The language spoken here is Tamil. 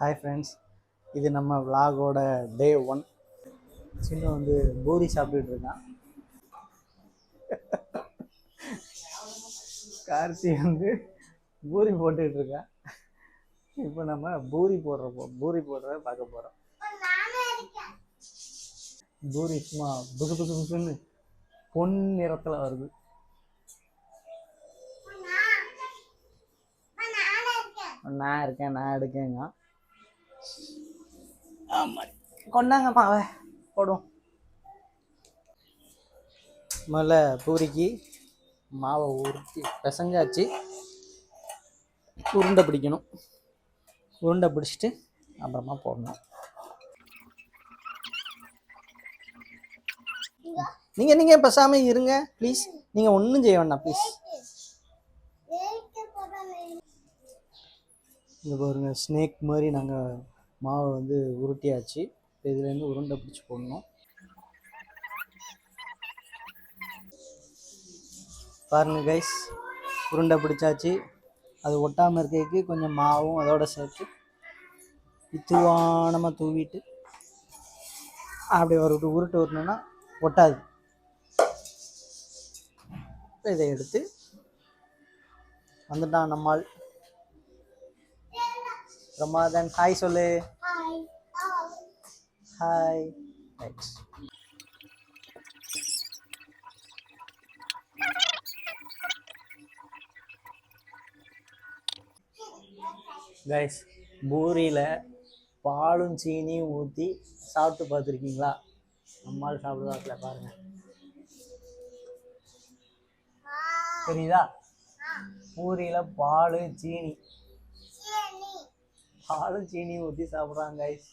ஹாய் ஃப்ரெண்ட்ஸ், இது நம்ம விலாகோட டே 1. சின்ன வந்து பூரி சாப்பிட்டுட்டு இருக்கான். கார்த்தி வந்து பூரி போட்டுக்கிட்டு இருக்கான். இப்போ நம்ம பூரி போடுறத பார்க்க போகிறோம். பூரி சும்மா புசு புசு புசுன்னு பொன் நிறத்தில் வருது. நான் எடுக்கேங்க. ஆமாம், கொண்டாங்கப்பா போடுவோம். முதல்ல பூரிக்கு மாவை உருட்டி பிசைஞ்சாச்சு. உருண்டை பிடிக்கணும். உருண்டை பிடிச்சிட்டு அப்புறமா போடணும். நீங்கள் பேசாமல் இருங்க ப்ளீஸ். நீங்கள் ஒன்றும் செய்ய வேண்டாம் ப்ளீஸ். இங்கே பாருங்க, ஸ்னேக் மாதிரி நாங்கள் மாவை வந்து உருட்டியாச்சு. இதுலேருந்து உருண்டை பிடிச்சி போடணும். பாருங்க கைஸ், உருண்டை பிடிச்சாச்சு. அது ஒட்டாமல் இருக்கிறதுக்கு கொஞ்சம் மாவும் அதோட சேர்த்து துவானமாக தூவிட்டு அப்படி ஒரு உருட்டு உருட்டுனா ஒட்டாது. இதை எடுத்து வந்துட்டான் நம்மால். பிரமாதன் ஹாய் சொல்லு. ஹாய். கைஸ், பூரியில் பாலும் சீனியும் ஊற்றி சாப்பிட்டு பார்த்துருக்கீங்களா? நம்மால் சாப்பிடுவாங்கள பாருங்கள். தெரியுதா? பூரியில் பாலும் சீனியும் ஊற்றி சாப்பிட்றாங்க கைஸ்.